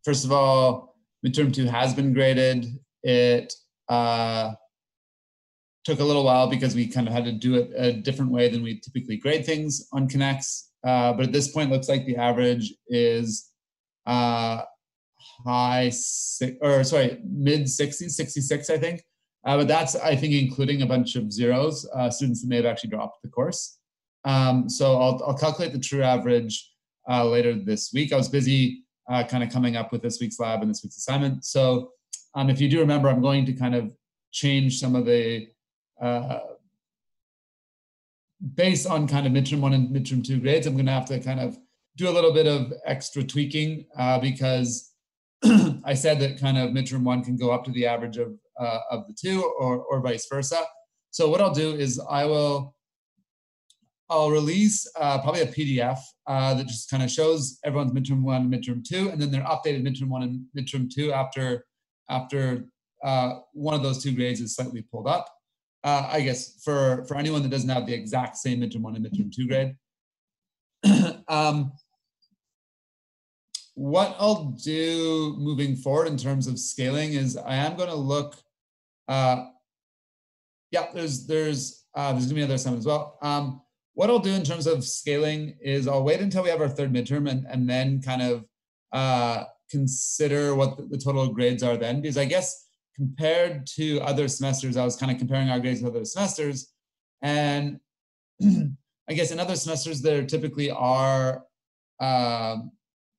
first of all, midterm 2 has been graded. It took a little while because we kind of had to do it a different way than we typically grade things on Connects. But at this point, looks like the average is mid 60s, 66, I think. But that's, I think, including a bunch of zeros, students that may have actually dropped the course. So I'll calculate the true average later this week. I was busy kind of coming up with this week's lab and this week's assignment. So if you do remember, I'm going to kind of change some of the, based on kind of midterm 1 and midterm 2 grades, I'm going to have to kind of do a little bit of extra tweaking because I said that kind of midterm 1 can go up to the average of the 2 or vice versa. So what I'll do is I'll release probably a PDF that just kind of shows everyone's midterm 1 and midterm 2, and then their updated midterm 1 and midterm 2 after one of those 2 grades is slightly pulled up. I guess for anyone that doesn't have the exact same midterm 1 and midterm 2 grade. What I'll do moving forward in terms of scaling is I am going to look, there's going to be another assignment as well. What I'll do in terms of scaling is I'll wait until we have our 3rd midterm and then kind of consider what the total grades are then, because I guess compared to other semesters, I was kind of comparing our grades with other semesters. And I guess in other semesters, there typically are,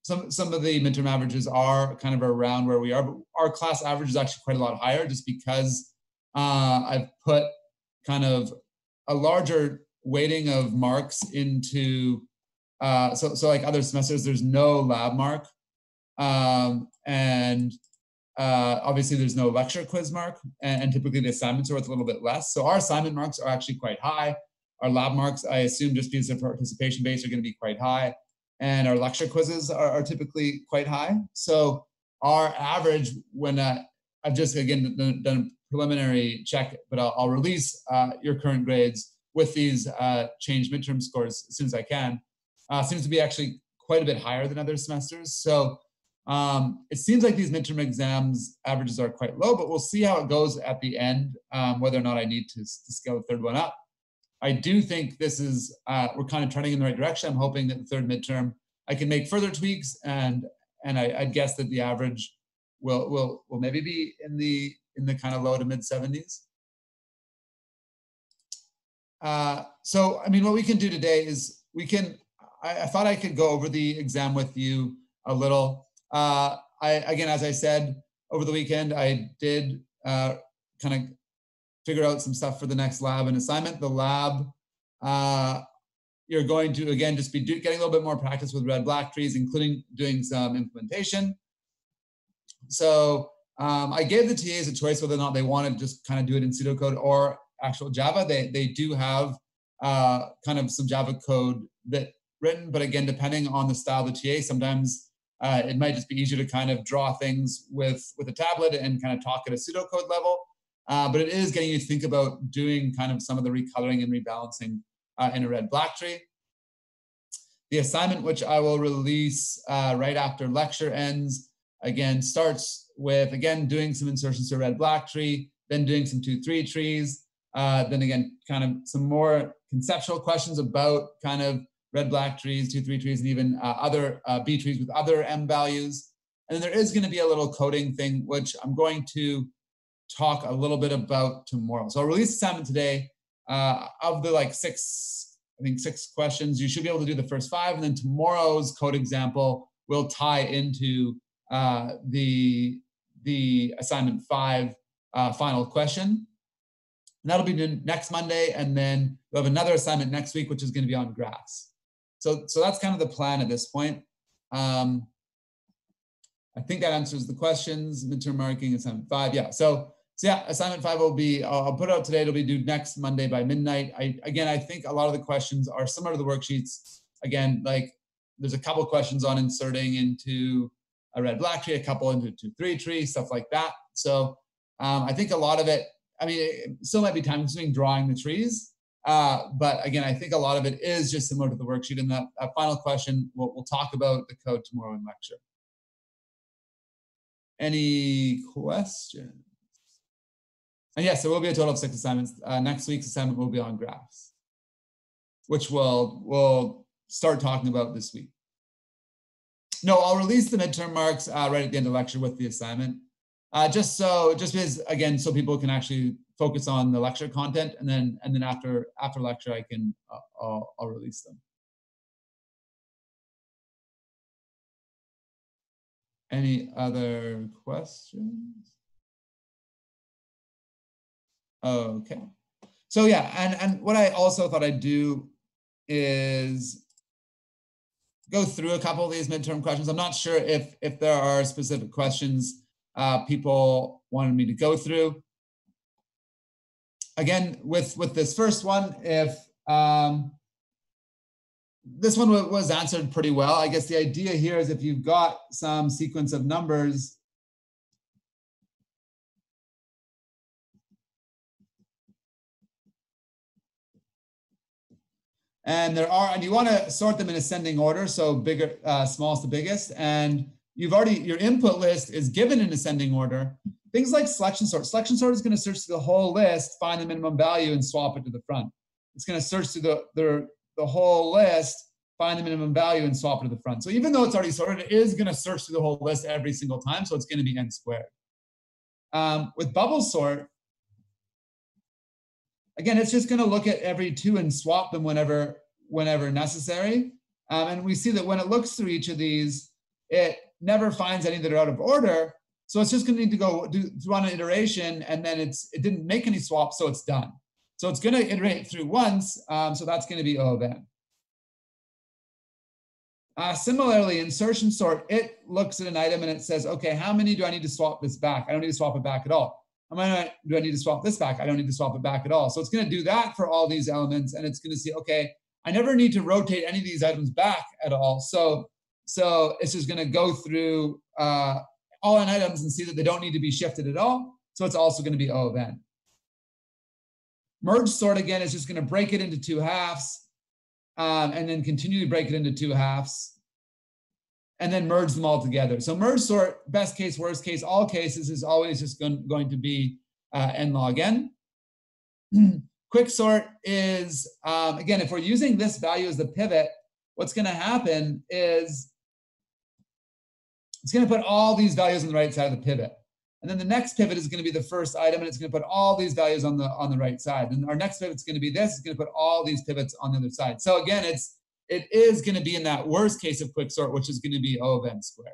some of the midterm averages are kind of around where we are, but our class average is actually quite a lot higher just because I've put kind of a larger weighting of marks into, so like other semesters, there's no lab mark. Obviously there's no lecture quiz mark, and typically the assignments are worth a little bit less. So our assignment marks are actually quite high. Our lab marks, I assume just because they're participation based, are going to be quite high. And our lecture quizzes are typically quite high. So our average, when I've just, again, done a preliminary check, but I'll release your current grades with these changed midterm scores as soon as I can, seems to be actually quite a bit higher than other semesters. So it seems like these midterm exams averages are quite low, but we'll see how it goes at the end, whether or not I need to scale the 3rd one up. I do think this is, we're kind of trending in the right direction. I'm hoping that the 3rd midterm, I can make further tweaks, and I'd guess that the average will maybe be in the kind of low to mid 70s. So, I mean, what we can do today is I thought I could go over the exam with you a little. Again, as I said, over the weekend, I did kind of figure out some stuff for the next lab and assignment. The lab, you're going to, again, just be getting a little bit more practice with red-black trees, including doing some implementation. So I gave the TAs a choice whether or not they want to just kind of do it in pseudocode or actual Java. They do have kind of some Java code that written, but again, depending on the style of the TA, sometimes it might just be easier to kind of draw things with a tablet and kind of talk at a pseudocode level. But it is getting you to think about doing kind of some of the recoloring and rebalancing in a red-black tree. The assignment, which I will release right after lecture ends, again, starts with, again, doing some insertions to a red-black tree, then doing some 2-3 trees, then again, kind of some more conceptual questions about kind of red-black trees, 2-3 trees, and even other B trees with other M values. And then there is going to be a little coding thing, which I'm going to talk a little bit about tomorrow. So I'll release the assignment today. Of the like 6 questions, you should be able to do the first 5, and then tomorrow's code example will tie into the assignment 5 final question. And that'll be done next Monday, and then we'll have another assignment next week, which is going to be on graphs. So that's kind of the plan at this point. I think that answers the questions. Midterm marking, assignment 5, yeah. So yeah, assignment 5 will be, I'll put it out today. It'll be due next Monday by midnight. I think a lot of the questions are similar to the worksheets. Again, like there's a couple questions on inserting into a red-black tree, a couple into a 2-3 tree, stuff like that. So I think a lot of it, I mean, it still might be time consuming drawing the trees. But again, I think a lot of it is just similar to the worksheet. And that final question, we'll talk about the code tomorrow in lecture. Any questions? And yes, there will be a total of 6 assignments. Next week's assignment will be on graphs, which we'll start talking about this week. No, I'll release the midterm marks right at the end of lecture with the assignment. Just because, again, so people can actually focus on the lecture content, and then after lecture, I'll release them. Any other questions? Okay. So yeah, and what I also thought I'd do is go through a couple of these midterm questions. I'm not sure if there are specific questions people wanted me to go through. Again, with this first one, if this one was answered pretty well. I guess the idea here is if you've got some sequence of numbers, and you want to sort them in ascending order, so bigger, smallest to biggest, and your input list is given in ascending order. Things like selection sort. Selection sort is going to search through the whole list, find the minimum value, and swap it to the front. It's going to search through the whole list, find the minimum value, and swap it to the front. So even though it's already sorted, it is going to search through the whole list every single time, so it's going to be n squared. With bubble sort, again, it's just going to look at every 2 and swap them whenever necessary. And we see that when it looks through each of these, it never finds any that are out of order. So it's just going to need to go through on an iteration, and then it didn't make any swaps, so it's done. So it's going to iterate through once, so that's going to be O of n. Similarly, insertion sort, it looks at an item and it says, okay, how many do I need to swap this back? I don't need to swap it back at all. How many do I need to swap this back? I don't need to swap it back at all. So it's going to do that for all these elements, and it's going to see, okay, I never need to rotate any of these items back at all. So it's just going to go through all n items and see that they don't need to be shifted at all. So it's also going to be O of n. Merge sort, again, is just going to break it into 2 halves, and then continue to break it into 2 halves, and then merge them all together. So merge sort, best case, worst case, all cases is always just going to be n log n. Quick sort is, again, if we're using this value as the pivot, what's going to happen is it's going to put all these values on the right side of the pivot. And then the next pivot is going to be the first item, and it's going to put all these values on the right side. And our next pivot is going to be this. It's going to put all these pivots on the other side. So again, it is going to be in that worst case of quick sort, which is going to be O of n squared.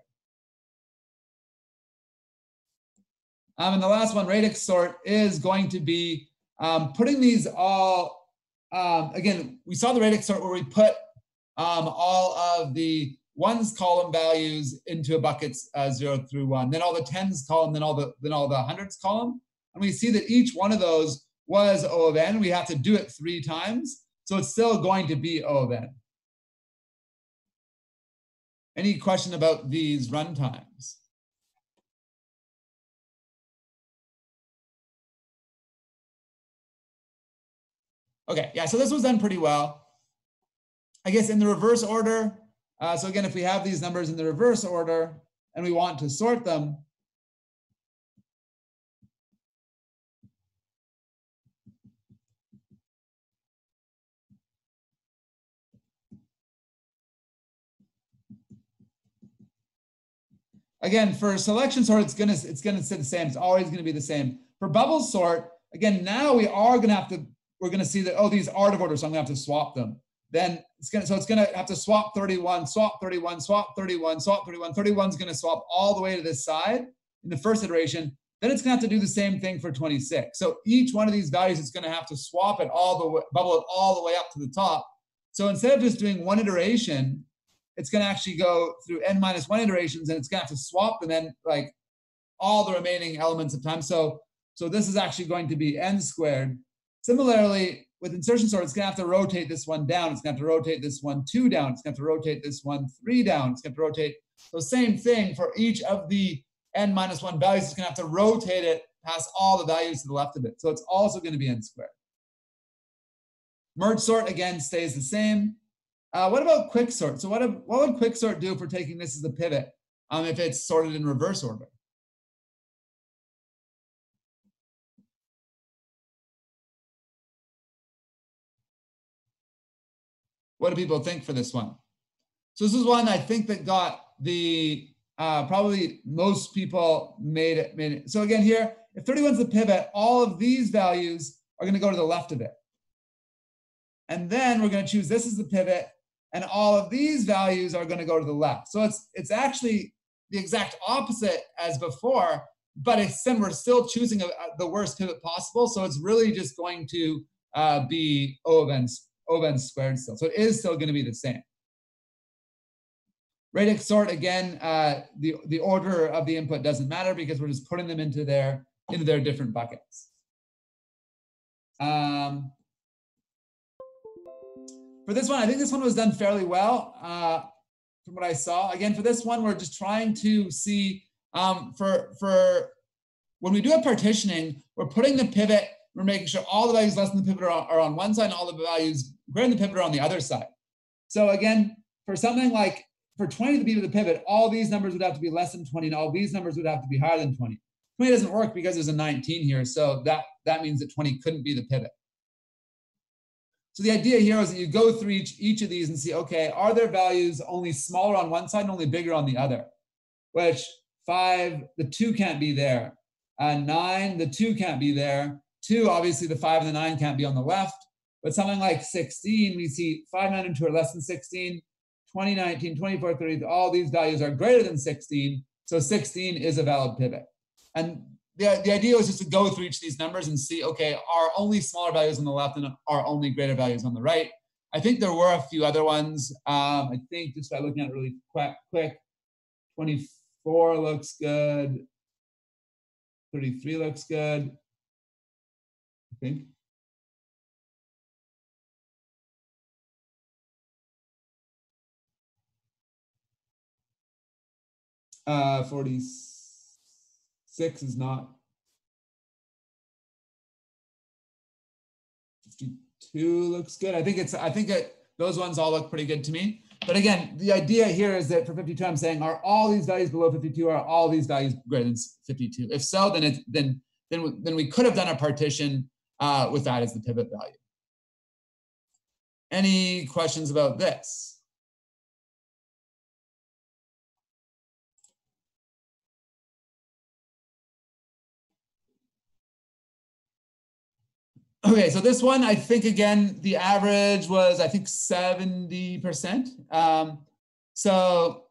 And the last one, radix sort, is going to be putting these all, again, we saw the radix sort where we put all of the ones column values into buckets 0 through 1, then all the tens column, then all the hundreds column. And we see that each one of those was O of n. We have to do it 3 times. So it's still going to be O of n. Any question about these runtimes? Okay, yeah, so this was done pretty well. I guess in the reverse order, so again, if we have these numbers in the reverse order and we want to sort them, again, for selection sort, it's gonna stay the same. It's always gonna be the same. For bubble sort, again, now we're gonna see that, oh, these are out of order, so I'm gonna have to swap them. Then it's gonna have to swap 31, swap 31, swap 31, swap 31. 31 is gonna swap all the way to this side in the first iteration. Then it's gonna have to do the same thing for 26. So each one of these values is gonna have to swap it bubble it all the way up to the top. So instead of just doing one iteration, it's gonna actually go through n minus 1 iterations, and it's gonna have to swap them in like all the remaining elements of time. So this is actually going to be n squared. Similarly, with insertion sort, it's going to have to rotate this one down. It's going to have to rotate this one 2 down. It's going to have to rotate this one 3 down. It's going to have to rotate. So same thing for each of the n minus 1 values. It's going to have to rotate it past all the values to the left of it. So it's also going to be n squared. Merge sort, again, stays the same. What about quick sort? So what would quick sort do if we're taking this as a pivot if it's sorted in reverse order? What do people think for this one? So this is one I think that got the, probably most people made it. So again here, if 31 is the pivot, all of these values are going to go to the left of it. And then we're going to choose this as the pivot, and all of these values are going to go to the left. So it's actually the exact opposite as before, but we're still choosing the worst pivot possible. So it's really just going to be O of n squared still. So it is still going to be the same. Radix sort, again, the order of the input doesn't matter because we're just putting them into their different buckets. For this one, I think this one was done fairly well from what I saw. Again, for this one, we're just trying to see for when we do a partitioning, we're putting the pivot, we're making sure all the values less than the pivot are on one side and all the values greater than the pivot are on the other side. So again, for something like for 20 to be the pivot, all these numbers would have to be less than 20 and all these numbers would have to be higher than 20. 20 doesn't work because there's a 19 here, so that means that 20 couldn't be the pivot. So the idea here is that you go through each of these and see, okay, are there values only smaller on one side and only bigger on the other? Which 5, the 2 can't be there. 9, the 2 can't be there. 2, obviously the 5 and the 9 can't be on the left. But something like 16, we see 5, 9, and 2 are less than 16. 20, 19, 24, 30, all these values are greater than 16. So 16 is a valid pivot. And the idea was just to go through each of these numbers and see, okay, are only smaller values on the left and are only greater values on the right? I think there were a few other ones. I think just by looking at it really quick, 24 looks good. 33 looks good, I think. Uh, 46 is not. 52 looks good. I think those ones all look pretty good to me. But again, the idea here is that for 52, I'm saying, are all these values below 52? Are all these values greater than 52? If so, then we could have done a partition with that as the pivot value. Any questions about this? Okay, so this one, I think, again, the average was, I think, 70%. So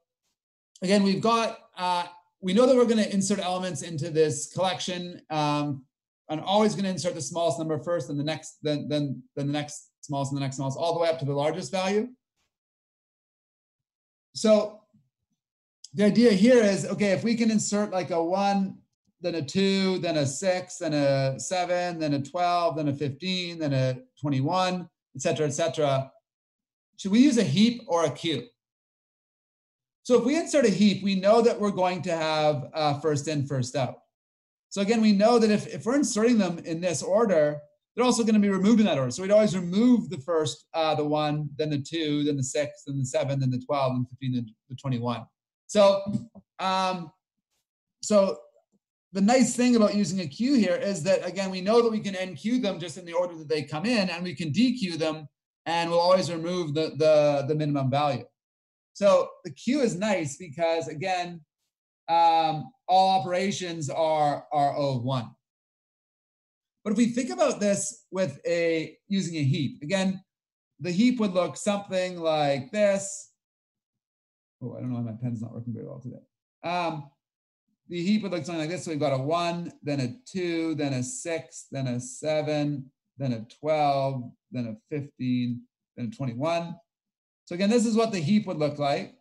again, we've got, we know that we're going to insert elements into this collection. I'm always going to insert the smallest number first, and the next, then the next smallest, and the next smallest, all the way up to the largest value. So the idea here is, okay, if we can insert like a 1, then a 2, then a 6, then a 7, then a 12, then a 15, then a 21, et cetera, et cetera. Should we use a heap or a queue? So if we insert a heap, we know that we're going to have first in, first out. So again, we know that if we're inserting them in this order, they're also going to be removed in that order. So we'd always remove the first, the 1, then the 2, then the 6, then the 7, then the 12, then the 15, then the 21. So, the nice thing about using a queue here is that, again, we know that we can NQ them just in the order that they come in, and we can DQ them, and we'll always remove the minimum value. So the queue is nice because, again, all operations are O of 1. But if we think about this with using a heap, again, the heap would look something like this. Oh, I don't know why my pen's not working very well today. The heap would look something like this. So we've got a 1, then a 2, then a 6, then a 7, then a 12, then a 15, then a 21. So again, this is what the heap would look like.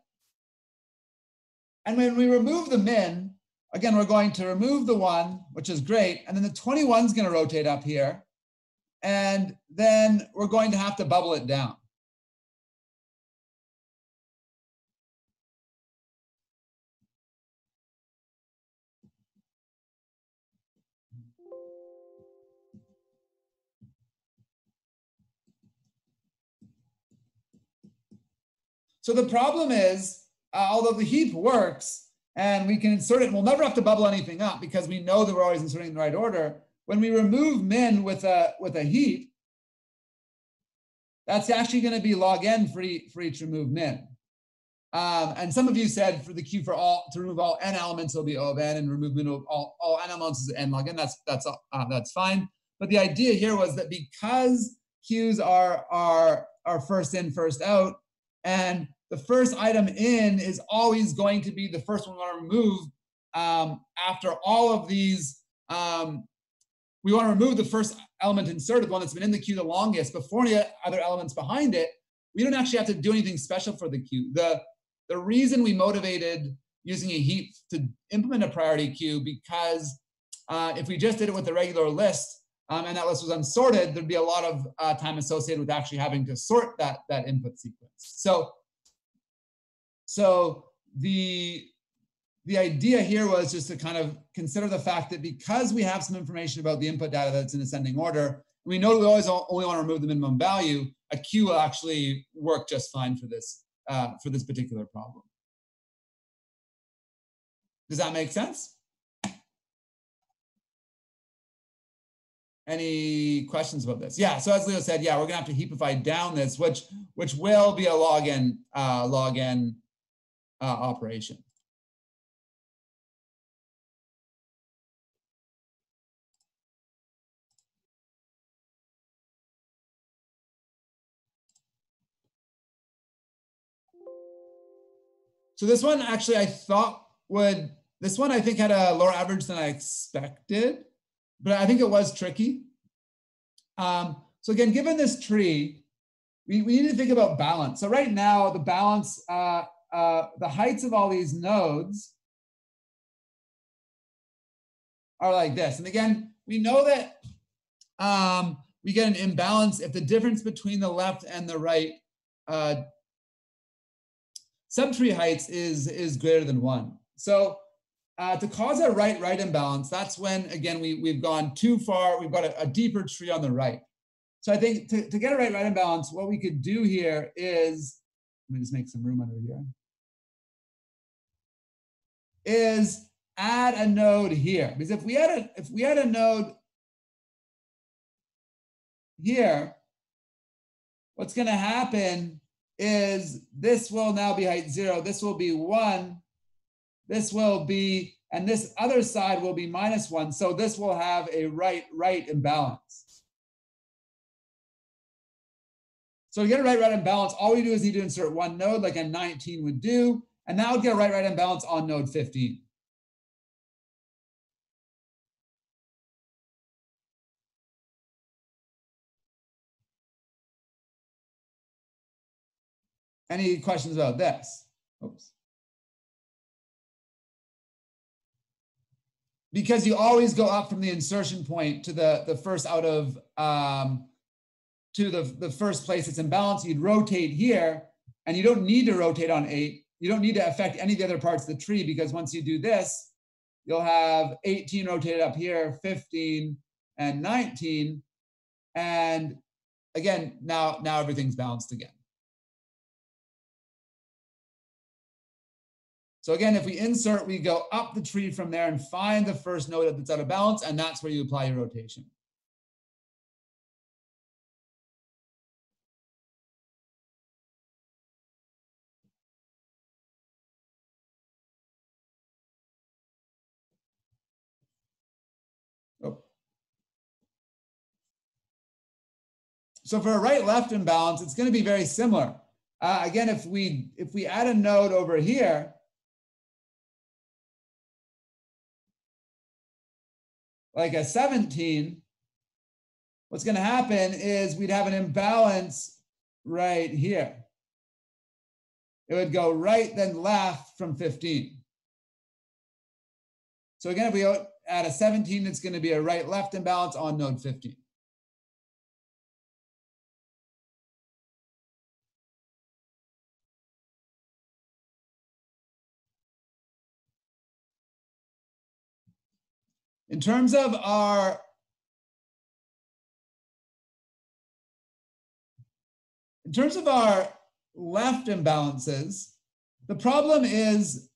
And when we remove the min, again, we're going to remove the 1, which is great. And then the 21 is going to rotate up here. And then we're going to have to bubble it down. So the problem is, although the heap works and we can insert it, and we'll never have to bubble anything up because we know that we're always inserting in the right order. When we remove min with a heap, that's actually going to be log n for each remove min. And some of you said for the Q for all, to remove all n elements, it'll be O of n, and remove min of all n elements is n log n. That's fine. But the idea here was that because Q's are first in, first out, and the first item in is always going to be the first one we want to remove. After all of these, we want to remove the first element inserted, the one that's been in the queue the longest, before any other elements behind it. We don't actually have to do anything special for the queue. The reason we motivated using a heap to implement a priority queue, because if we just did it with a regular list and that list was unsorted, there'd be a lot of time associated with actually having to sort that input sequence. So the idea here was just to kind of consider the fact that because we have some information about the input data that's in ascending order, we know we always only want to remove the minimum value, a queue will actually work just fine for this particular problem. Does that make sense? Any questions about this? Yeah, so as Leo said, yeah, we're gonna have to heapify down this, which will be a log n operation. So this one actually I think had a lower average than I expected, but I think it was tricky. So again, given this tree, we need to think about balance. So right now, the balance, the heights of all these nodes are like this. And again, we know that we get an imbalance if the difference between the left and the right subtree heights is greater than 1. So to cause a right imbalance, that's when, again, we've gone too far. We've got a deeper tree on the right. So I think to get a right imbalance, what we could do here is, let me just make some room under here, is add a node here. Because if we had a node here, what's going to happen is this will now be height 0, this will be 1, this will be, and this other side will be -1. So this will have a right imbalance. So to get a right imbalance, all we do is need to insert one node like a 19 would do, and that would get a right imbalance on node 15. Any questions about this? Oops. Because you always go up from the insertion point to the first out of, to the first place it's imbalanced, you'd rotate here, and you don't need to rotate on 8. You don't need to affect any of the other parts of the tree, because once you do this, you'll have 18 rotated up here, 15 and 19. And again, now everything's balanced again. So again, if we insert, we go up the tree from there and find the first node that's out of balance, and that's where you apply your rotation. Oh. So for a right-left imbalance, it's going to be very similar. Again, if we add a node over here, like a 17, what's going to happen is we'd have an imbalance right here. It would go right then left from 15. So again, if we add a 17, it's going to be a right-left imbalance on node 15. In terms of our left imbalances, the problem is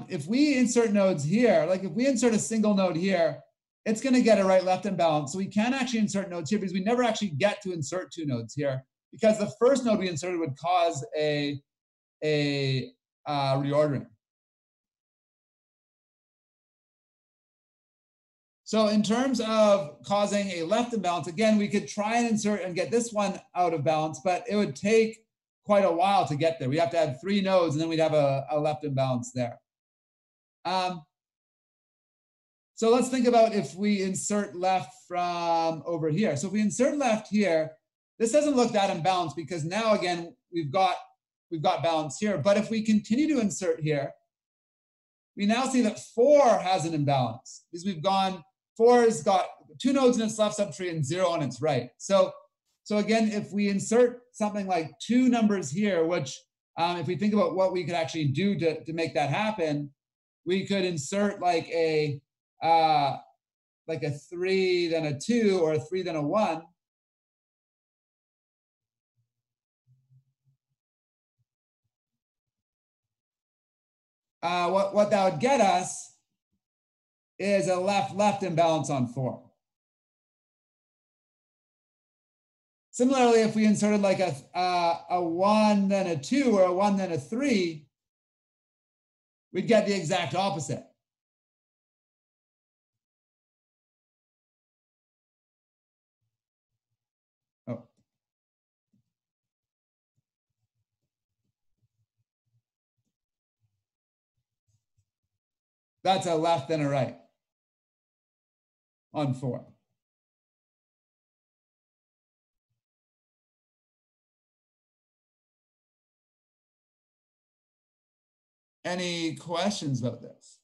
if we insert nodes here, like if we insert a single node here, it's going to get a right-left imbalance. So we can actually insert nodes here because we never actually get to insert two nodes here. because the first node we inserted would cause a reordering. So in terms of causing a left imbalance, again, we could try and insert and get this one out of balance, but it would take quite a while to get there. We have to have 3 nodes and then we'd have a left imbalance there. So let's think about if we insert left from over here. So if we insert left here, this doesn't look that imbalanced because now again, we've got balance here. But if we continue to insert here, we now see that 4 has an imbalance because 4's got 2 nodes in its left subtree and 0 on its right. So again, if we insert something like 2 numbers here, which if we think about what we could actually do to make that happen, we could insert like a 3, then a 2, or a 3, then a 1. What that would get us is a left imbalance on 4. Similarly, if we inserted like a 1, then a 2, or a 1, then a 3, we'd get the exact opposite. Oh. That's a left and a right on 4. Any questions about this?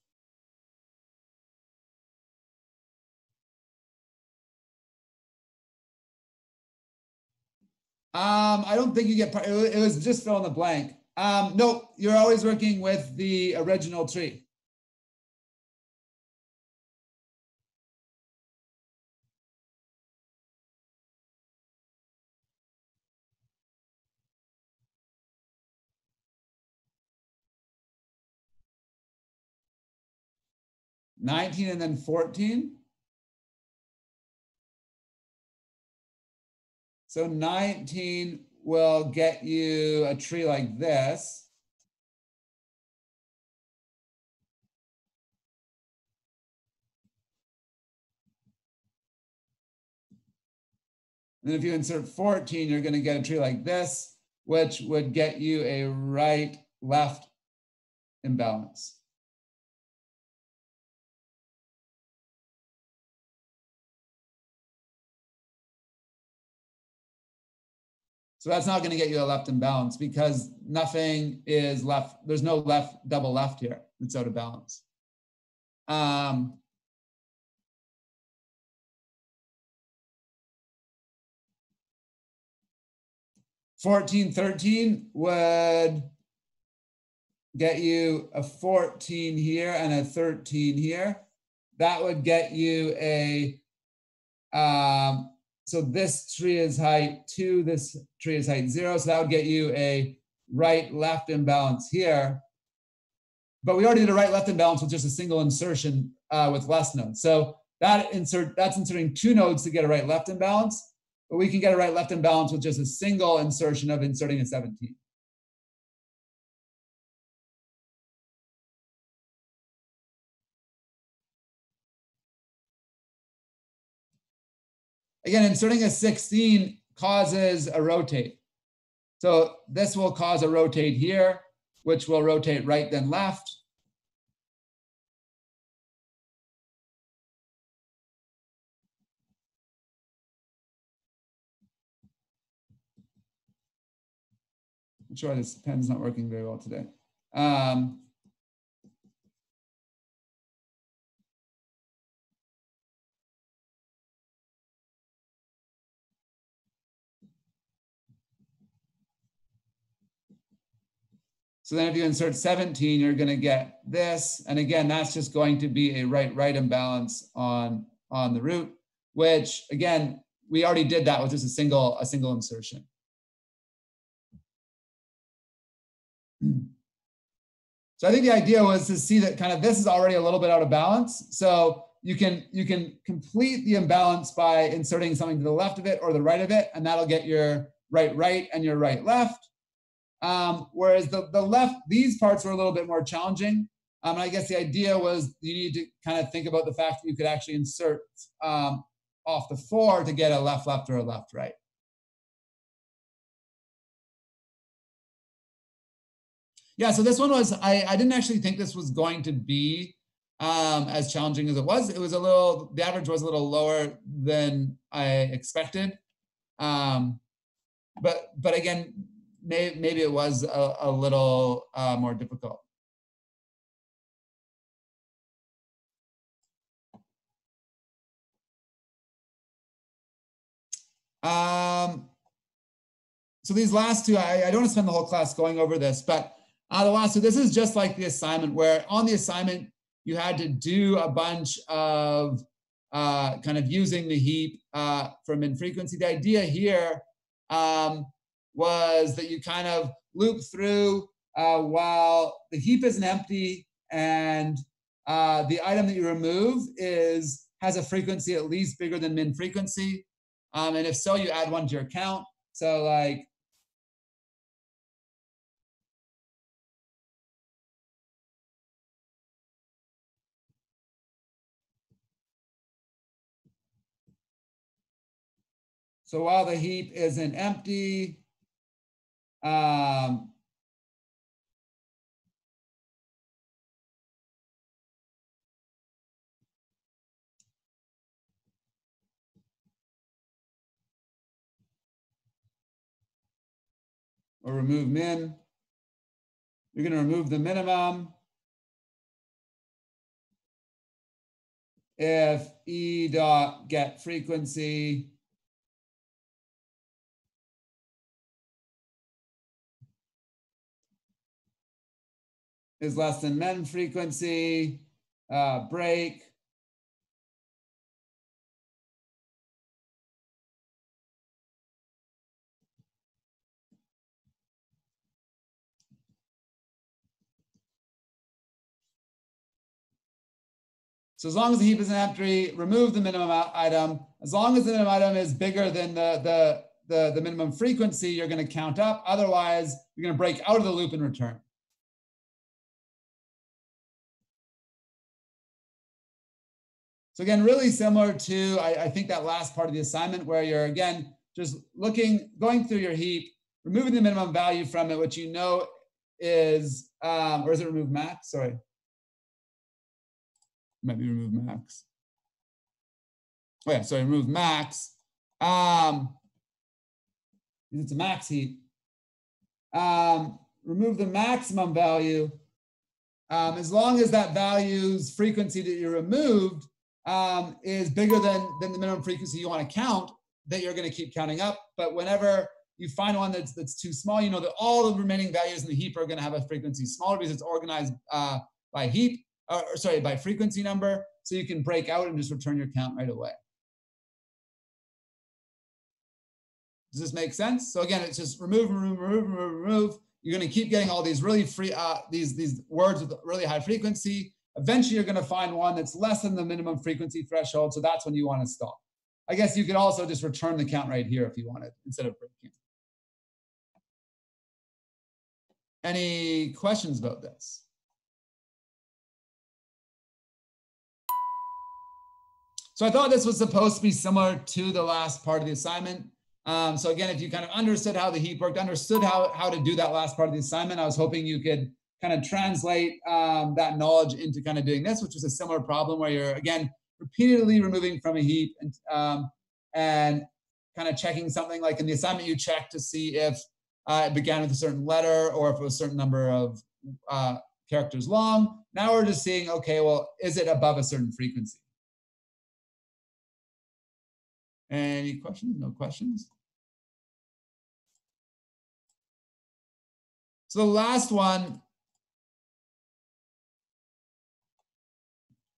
I don't think you get, it was just fill in the blank. No, you're always working with the original tree. $19 and then $14. So 19 will get you a tree like this. And if you insert 14, you're going to get a tree like this, which would get you a right-left imbalance. So that's not going to get you a left imbalance because nothing is left. There's no double left here. It's out of balance. 14, 13 would get you a 14 here and a 13 here. That would get you a, so this tree is height 2, this tree is height 0. So that would get you a right-left imbalance here. But we already did a right-left imbalance with just a single insertion with less nodes. So that's inserting 2 nodes to get a right-left imbalance. But we can get a right-left imbalance with just a single insertion of inserting a 17. Again, inserting a 16 causes a rotate. So this will cause a rotate here, which will rotate right then left. I'm sure this pen's not working very well today. So then if you insert 17, you're going to get this. And again, that's just going to be a right imbalance on the root, which again, we already did that with just a single insertion. So I think the idea was to see that kind of this is already a little bit out of balance. So you can complete the imbalance by inserting something to the left of it or the right of it, and that'll get your right, and your right, whereas the left, these parts were a little bit more challenging. I guess the idea was you need to kind of think about the fact that you could actually insert off the 4 to get a left, or a left, right. Yeah, so this one was, I didn't actually think this was going to be as challenging as it was. It was a little, the average was a little lower than I expected. But again, maybe it was a little more difficult. So these last two, I don't want to spend the whole class going over this, but the last two, this is just like the assignment, where on the assignment, you had to do a bunch of kind of using the heap for min frequency. The idea here was that you kind of loop through while the heap isn't empty and the item that you remove has a frequency at least bigger than min frequency. And if so, you add 1 to your count. So like, so while the heap isn't empty, or remove min, you're going to remove the minimum if E dot get frequency is less than min frequency, break. So as long as the heap isn't empty, remove the minimum item. As long as the minimum item is bigger than the minimum frequency, you're going to count up. Otherwise, you're going to break out of the loop and return. So again, really similar to, I think, that last part of the assignment where you're, again, just going through your heap, removing the minimum value from it, which you know is, or is it remove max? Sorry. Might be remove max. Oh yeah, sorry, remove max. It's a max heap. Remove the maximum value. As long as that value's frequency that you removed is bigger than the minimum frequency you want to count, that you're going to keep counting up. But whenever you find one that's too small, you know that all the remaining values in the heap are going to have a frequency smaller because it's organized by heap, or sorry, by frequency number. So you can break out and just return your count right away. Does this make sense? So again, it's just remove. You're going to keep getting all these really free, these words with really high frequency. Eventually, you're going to find one that's less than the minimum frequency threshold. So that's when you want to stop. I guess you could also just return the count right here if you wanted, instead of breaking. Any questions about this? So I thought this was supposed to be similar to the last part of the assignment. So again, if you kind of understood how the heap worked, understood how to do that last part of the assignment, I was hoping you could kind of translate that knowledge into kind of doing this, which is a similar problem where you're, again, repeatedly removing from a heap and kind of checking something. Like in the assignment, you check to see if it began with a certain letter or if it was a certain number of characters long. Now we're just seeing, okay, well, is it above a certain frequency? Any questions? No questions? So the last one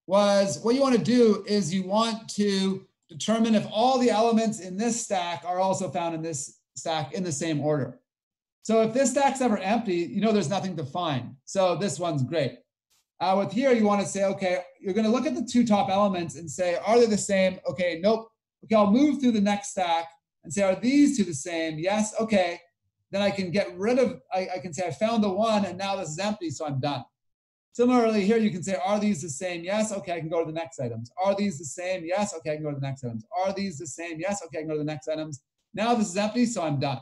was, what you want to do is you want to determine if all the elements in this stack are also found in this stack in the same order. So if this stack's ever empty, you know there's nothing to find. So this one's great. With here, you want to say, okay, you're going to look at the two top elements and say, are they the same? Okay, nope. Okay, I'll move through the next stack and say, are these two the same? Yes, okay. Then I can get rid of, I can say I found the one and now this is empty, so I'm done. Similarly here, you can say, are these the same? Yes, okay, I can go to the next items. Are these the same? Yes, okay, I can go to the next items. Are these the same? Yes, okay, I can go to the next items. Now this is empty, so I'm done.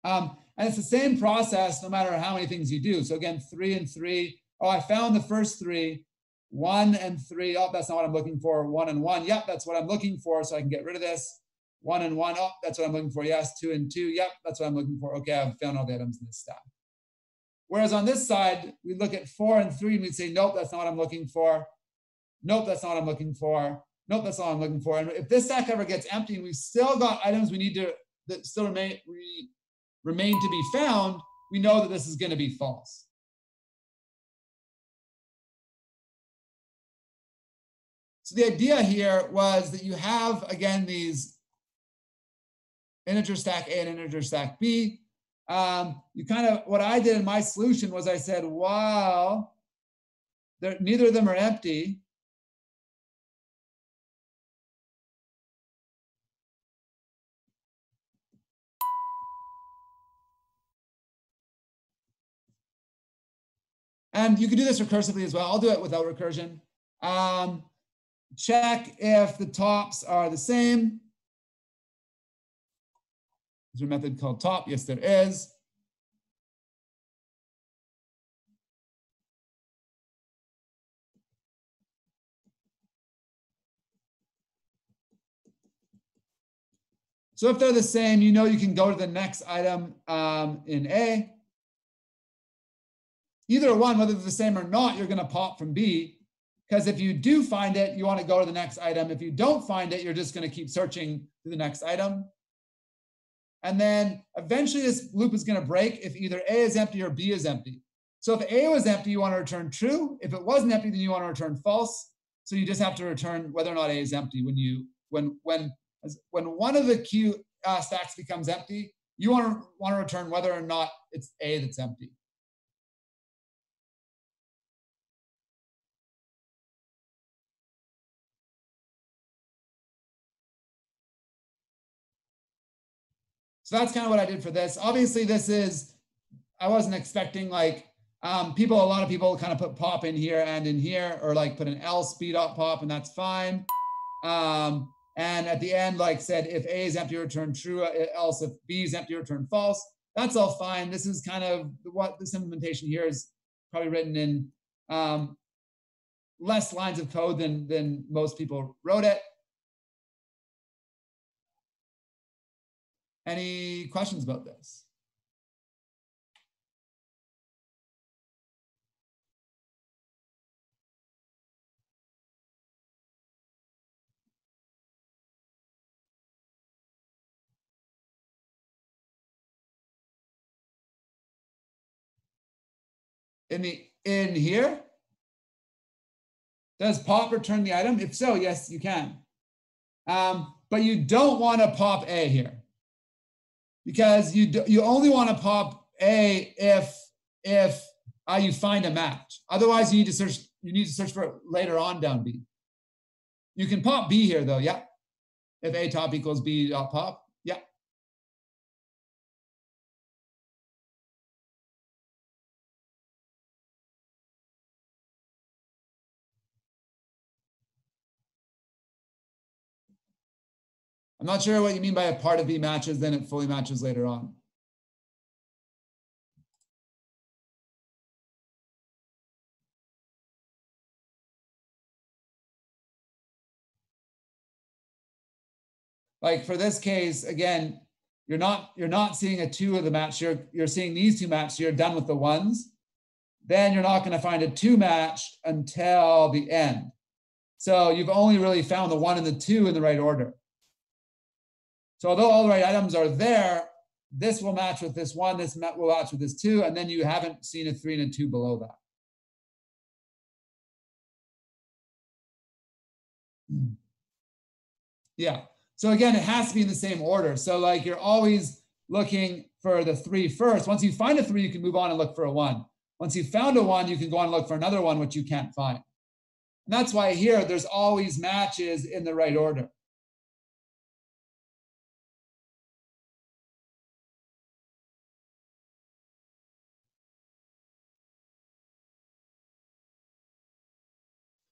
And it's the same process no matter how many things you do. So again, 3 and 3. Oh, I found the first 3. 1 and 3. Oh, that's not what I'm looking for. 1 and 1. Yep, that's what I'm looking for. So I can get rid of this. 1 and 1. Oh, that's what I'm looking for. Yes, 2 and 2. Yep, that's what I'm looking for. Okay, I've found all the items in this stack. Whereas on this side, we look at 4 and 3 and we'd say, nope, that's not what I'm looking for. Nope, that's not what I'm looking for. Nope, that's not what I'm looking for. And if this stack ever gets empty and we've still got items we need to that still remain to be found, we know that this is going to be false. So the idea here was that you have, again, these integer stack A and integer stack B. You kind of, what I did in my solution was I said, wow, neither of them are empty. And you can do this recursively as well. I'll do it without recursion. Check if the tops are the same. Is there a method called top? Yes, there is. So if they're the same, you know you can go to the next item in A. Either one, whether they're the same or not, you're going to pop from B. Because if you do find it, you want to go to the next item. If you don't find it, you're just going to keep searching to the next item. And then eventually this loop is going to break if either A is empty or B is empty. So if A was empty, you want to return true. If it wasn't empty, then you want to return false. So you just have to return whether or not A is empty. When one of the Q stacks becomes empty, you want to return whether or not it's A that's empty. So that's kind of what I did for this. Obviously, I wasn't expecting like a lot of people kind of put pop in here and in here, or like put an else b.pop, and that's fine. And at the end, like said, if A is empty, return true, else if B is empty, return false. That's all fine. This is kind of what this implementation here is probably written in less lines of code than most people wrote it. Any questions about this? In here? Does pop return the item? If so, yes, you can. But you don't want to pop A here, because you only want to pop A if you find a match. Otherwise, you need to search for it later on down B. You can pop B here though, yeah. If A top equals B dot pop, yeah. I'm not sure what you mean by a part of B matches, then it fully matches later on. Like for this case, again, you're not seeing a 2 of the match. You're seeing these 2 match. So you're done with the 1s. Then you're not going to find a 2 match until the end. So you've only really found the 1 and the 2 in the right order. So although all the right items are there, this will match with this 1, this will match with this 2, and then you haven't seen a 3 and a 2 below that. Yeah. So again, it has to be in the same order. So like you're always looking for the 3 first. Once you find a 3, you can move on and look for a 1. Once you found a 1, you can go on and look for another 1, which you can't find. And that's why here there's always matches in the right order.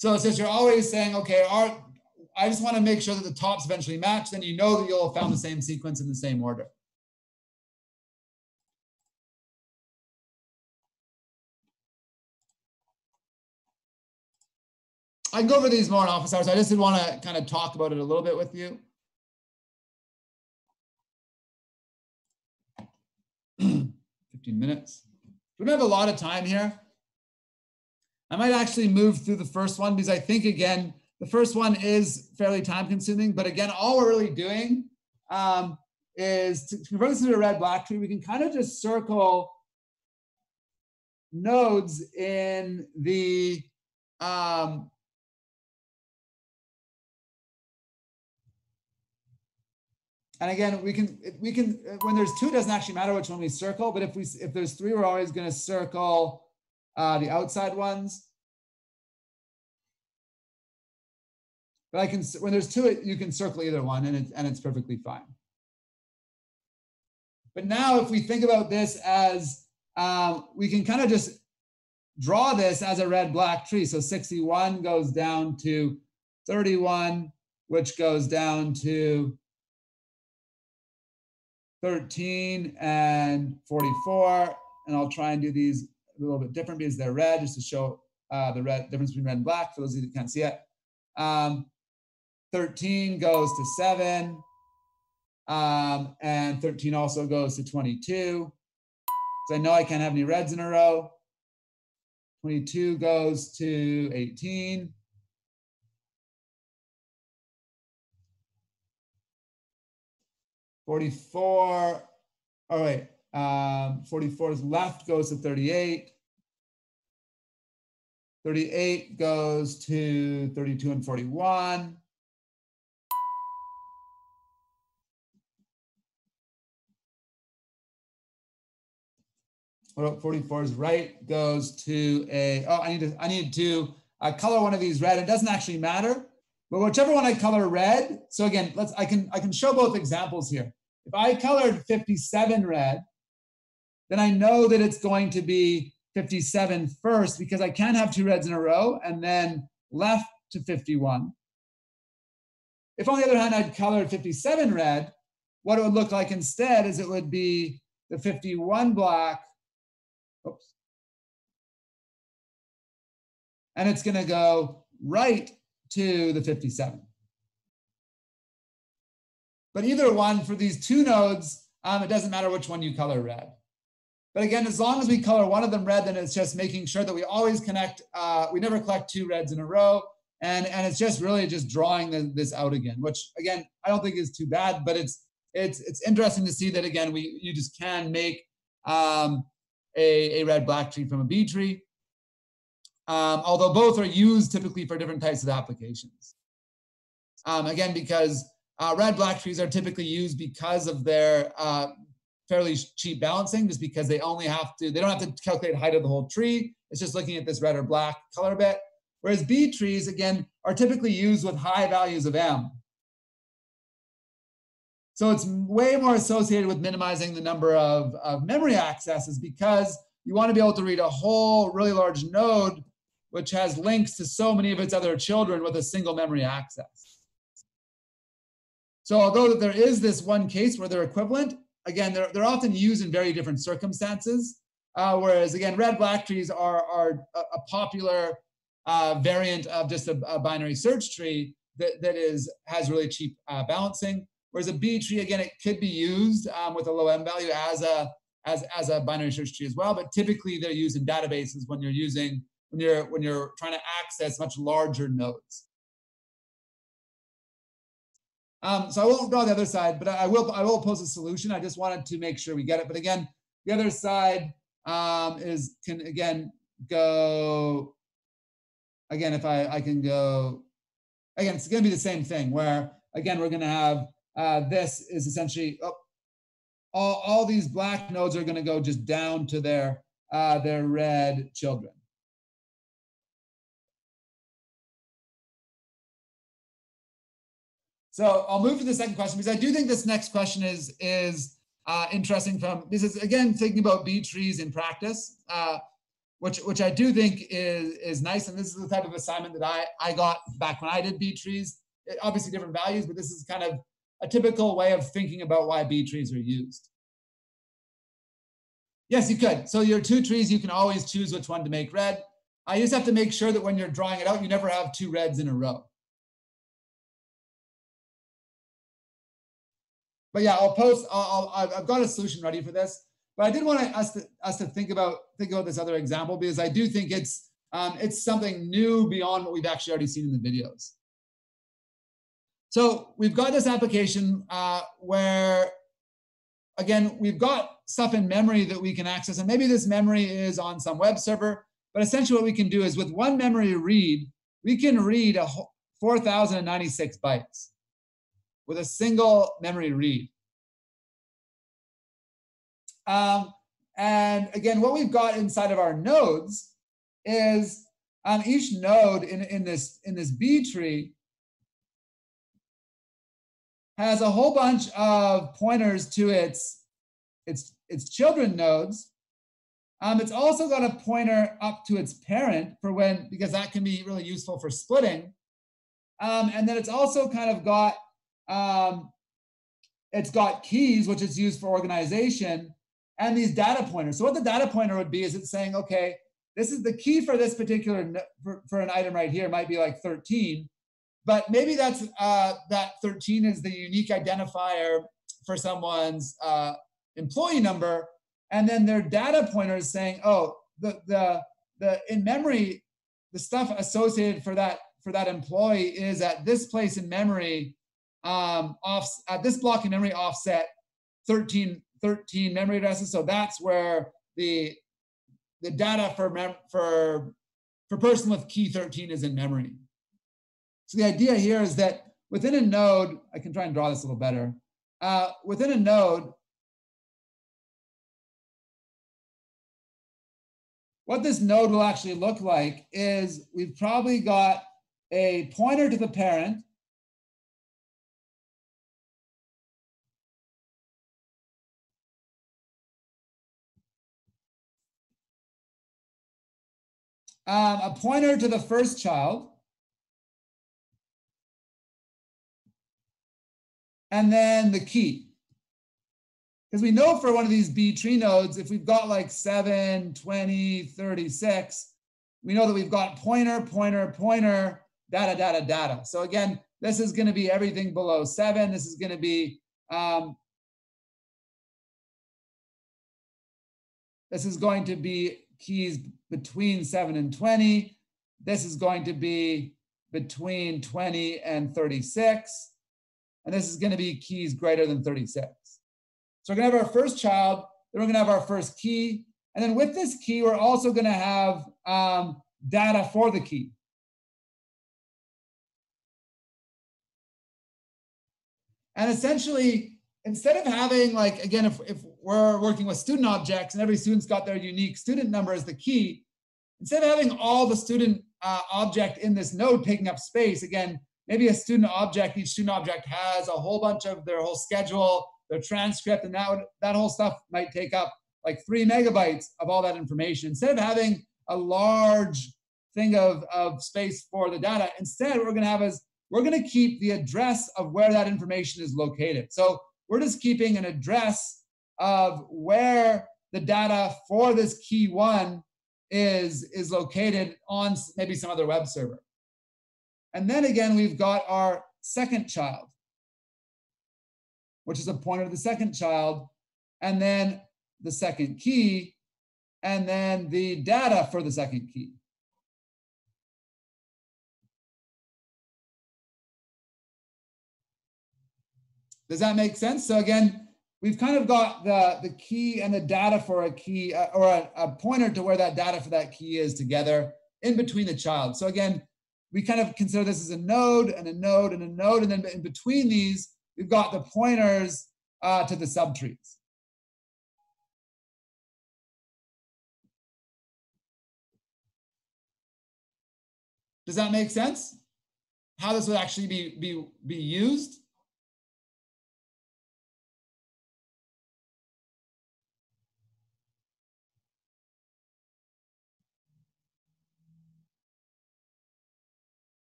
So since you're always saying, okay, I just want to make sure that the tops eventually match, then you know that you'll have found the same sequence in the same order. I can go over these more in office hours. I just did want to kind of talk about it a little bit with you. 15 minutes. We don't have a lot of time here. I might actually move through the first one because I think, again, the first one is fairly time consuming, but again, all we're really doing is to convert this into a red-black tree. We can kind of just circle nodes in the and again, we can when there's two, it doesn't actually matter which one we circle, but if there's three, we're always going to circle the outside ones. But when there's two, you can circle either one, and it's perfectly fine. But now, if we think about this as we can kind of just draw this as a red-black tree. So 61 goes down to 31, which goes down to 13 and 44. And I'll try and do these a little bit different because they're red, just to show the difference between red and black for those of you that can't see it. 13 goes to 7, and 13 also goes to 22. So I know I can't have any reds in a row. 22 goes to 18. 44, oh wait, 44's left goes to 38. 38 goes to 32 and 41. What about 44's right goes to a, oh, I need to color one of these red. It doesn't actually matter, but whichever one I color red. So again, I can show both examples here. If I colored 57 red, then I know that it's going to be 57 first because I can't have two reds in a row, and then left to 51. If on the other hand, I'd colored 57 red, what it would look like instead is it would be the 51 black, oops, and it's going to go right to the 57. But either one, for these two nodes, it doesn't matter which one you color red. But again, as long as we color one of them red, then it's just making sure that we always connect, we never collect two reds in a row. And it's just really just drawing this out again, which again, I don't think is too bad, but it's interesting to see that again, you just can make a red-black tree from a B tree. Although both are used typically for different types of applications. Again, because red-black trees are typically used because of their fairly cheap balancing, just because they don't have to calculate height of the whole tree. It's just looking at this red or black color bit. Whereas B trees, again, are typically used with high values of M. So it's way more associated with minimizing the number of memory accesses because you want to be able to read a whole really large node which has links to so many of its other children with a single memory access. So although there is this one case where they're equivalent, again, they're often used in very different circumstances. Whereas again, red-black trees are a popular variant of just a binary search tree that has really cheap balancing. Whereas a B tree, again, it could be used with a low M value as a binary search tree as well. But typically, they're used in databases when you're trying to access much larger nodes. So I won't draw the other side, but I will pose a solution. I just wanted to make sure we get it. But again, the other side can again go. Again, if I can go, again, it's going to be the same thing where again we're going to have this is essentially all these black nodes are going to go just down to their red children. So I'll move to the second question because I do think this next question is interesting this is again thinking about B trees in practice. which I do think is nice. And this is the type of assignment that I got back when I did B trees. Obviously different values, but this is kind of a typical way of thinking about why B trees are used. Yes, you could. So your two trees, you can always choose which one to make red. You just have to make sure that when you're drawing it out, you never have two reds in a row. But yeah, I'll post. I've got a solution ready for this. But I did want us to think about this other example, because I do think it's something new beyond what we've actually already seen in the videos. So we've got this application where, again, we've got stuff in memory that we can access, and maybe this memory is on some web server. But essentially, what we can do is with one memory read, we can read 4,096 bytes with a single memory read. And again, what we've got inside of our nodes is each node in this B tree has a whole bunch of pointers to its children nodes. It's also got a pointer up to its parent because that can be really useful for splitting. And then it's also kind of got it's got keys, which is used for organization, and these data pointers. So what the data pointer would be is it's saying, okay, this is the key for this particular for an item right here, might be like 13, but maybe that's that 13 is the unique identifier for someone's employee number. And then their data pointer is saying, oh, the in memory, the stuff associated for that employee is at this place in memory, at this block in memory offset 13 memory addresses. So that's where the data for person with key 13 is in memory. So the idea here is that within a node, I can try and draw this a little better. Within a node, what this node will actually look like is we've probably got a pointer to the parent, a pointer to the first child, and then the key. Because we know for one of these B tree nodes, if we've got like 7, 20, 36, we know that we've got pointer, pointer, pointer, data, data, data. So again, this is going to be everything below 7. This is going to be keys between 7 and 20. This is going to be between 20 and 36. And this is going to be keys greater than 36. So we're going to have our first child, then we're going to have our first key. And then with this key, we're also going to have data for the key. And essentially, instead of having, like, again, if we're working with student objects and every student's got their unique student number as the key, instead of having all the student object in this node taking up space, again, maybe a student object, each student object has a whole bunch of their whole schedule, their transcript, and that whole stuff might take up like 3 megabytes of all that information. Instead of having a large thing of space for the data, instead what we're going to have is we're going to keep the address of where that information is located. So we're just keeping an address of where the data for this key 1 is located on maybe some other web server. And then again, we've got our second child, which is a pointer to the second child, and then the second key, and then the data for the second key. Does that make sense? So again, we've kind of got the key and the data for a key, or a pointer to where that data for that key is together in between the child. So again, we kind of consider this as a node and a node and a node, and then in between these, we've got the pointers to the subtrees. Does that make sense? How this would actually be used?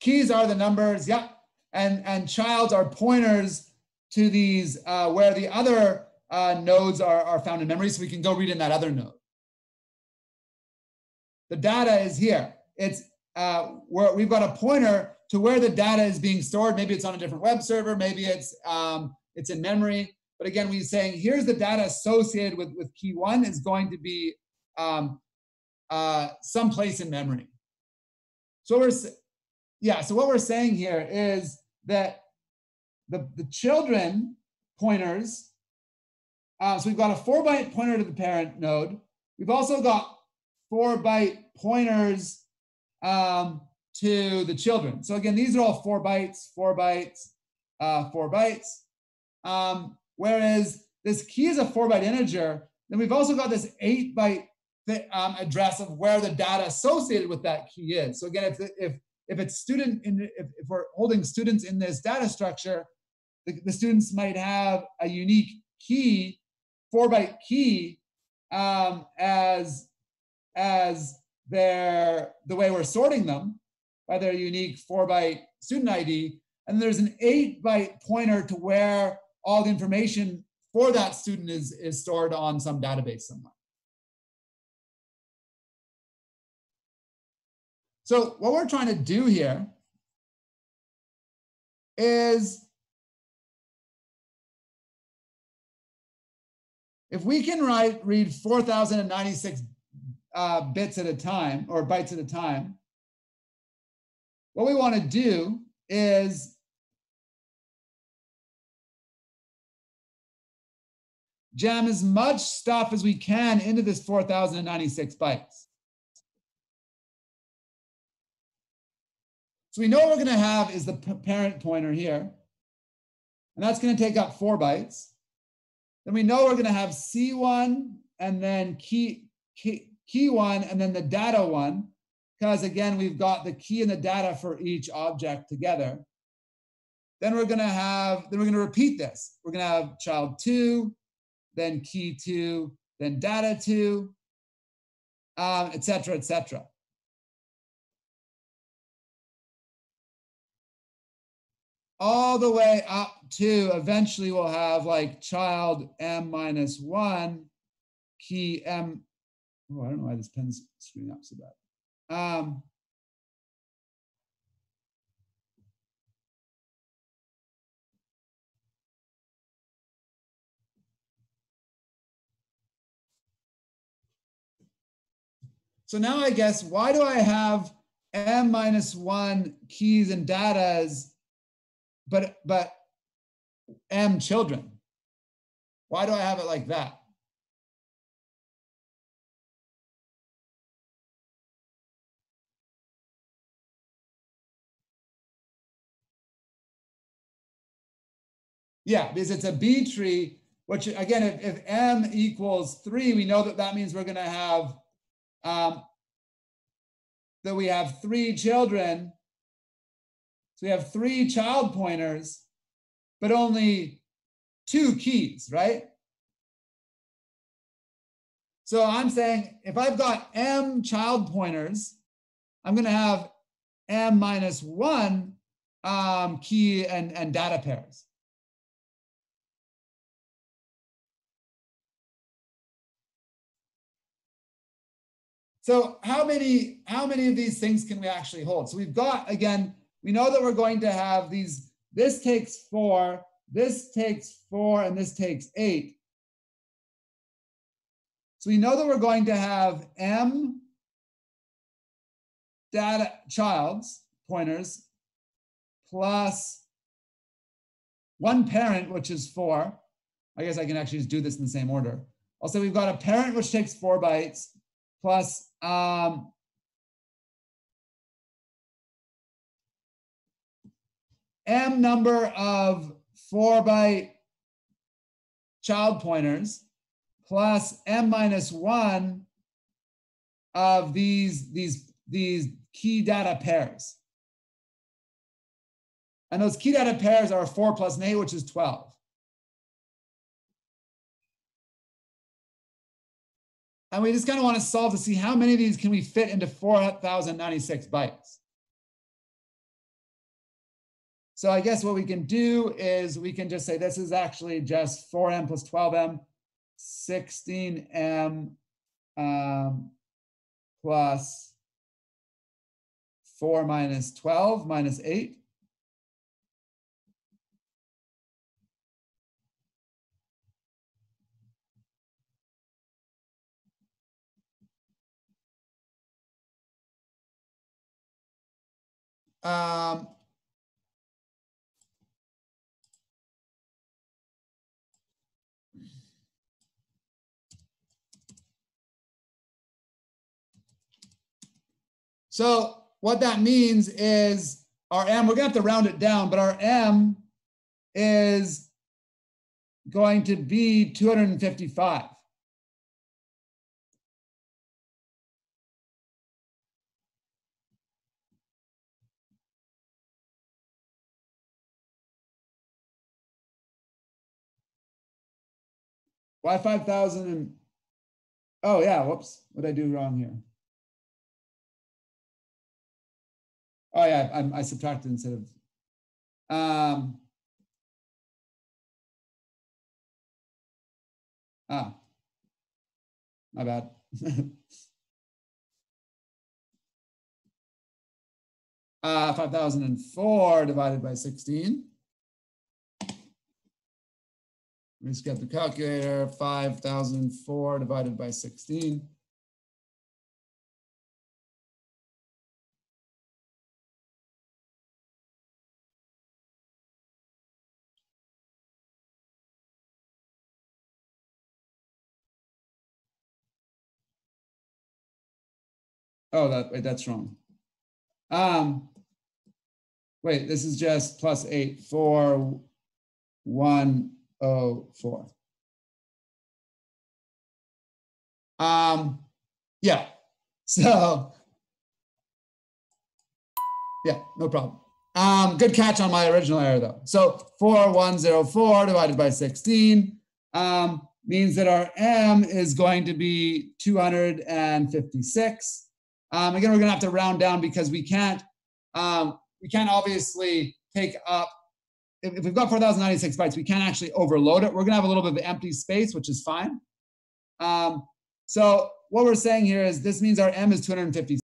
keys are the numbers, yeah, and childs are pointers to these where the other nodes are found in memory, so we can go read in that other node. The data is here. It's where we've got a pointer to where the data is being stored. Maybe it's on a different web server, maybe it's in memory. But again, we're saying here's the data associated with key 1 is going to be someplace in memory. So what we're saying here is that the children pointers, so we've got a 4-byte pointer to the parent node. We've also got 4-byte pointers to the children. So again, these are all 4 bytes, 4 bytes, 4 bytes. Whereas this key is a 4-byte integer, then we've also got this 8-byte address of where the data associated with that key is. So again, if it's if we're holding students in this data structure, the students might have a unique key, 4-byte key, as the way we're sorting them by their unique 4-byte student ID. And there's an 8-byte pointer to where all the information for that student is stored on some database somewhere. So what we're trying to do here is, if we can read 4,096 bits at a time, or bytes at a time, what we want to do is jam as much stuff as we can into this 4,096 bytes. So we know what we're going to have is the parent pointer here, and that's going to take up 4 bytes. Then we know we're going to have C1 and then key 1 and then the data 1, because again, we've got the key and the data for each object together. Then we're going to repeat this. We're going to have child 2, then key 2, then data 2, et cetera, et cetera. All the way up to eventually we'll have like child m-1, key m. Oh, I don't know why this pen's screwing up so bad. So now I guess, why do I have m-1 keys and datas, but m children? Why do I have it like that? Yeah, because it's a B tree, which again, if m equals 3, we know that means we're going to have that we have 3 children. So we have 3 child pointers, but only 2 keys, right? So I'm saying if I've got m child pointers, I'm going to have m-1 key and data pairs. So how many of these things can we actually hold? So we've got, again, we know that we're going to have these, this takes 4, this takes 4, and this takes 8. So we know that we're going to have m data childs, pointers, plus 1 parent, which is 4. I guess I can actually just do this in the same order. I'll say we've got a parent which takes 4 bytes, plus m number of 4-byte child pointers, plus m-1 of these key data pairs. And those key data pairs are 4 plus an 8, which is 12. And we just kind of want to solve to see how many of these can we fit into 4,096 bytes. So I guess what we can do is we can just say this is actually just 4m plus 12m, 16m plus 4 minus 12 minus 8. So what that means is our m, we're going to have to round it down, but our m is going to be 255. Why 5,000 and, oh yeah, whoops, what did I do wrong here? Oh yeah, I subtracted instead of, my bad. 5,004 divided by 16. We just get the calculator, 5,004 divided by 16. Oh, wait, that's wrong. Wait, this is just plus 8, 4, 1, 0, 4. Yeah, so, yeah, no problem. Good catch on my original error though. So 4104 divided by 16 means that our m is going to be 256. Again, we're gonna have to round down because we can't obviously take up, if we've got 4,096 bytes, we can't actually overload it. We're gonna have a little bit of empty space, which is fine. So what we're saying here is this means our m is 256.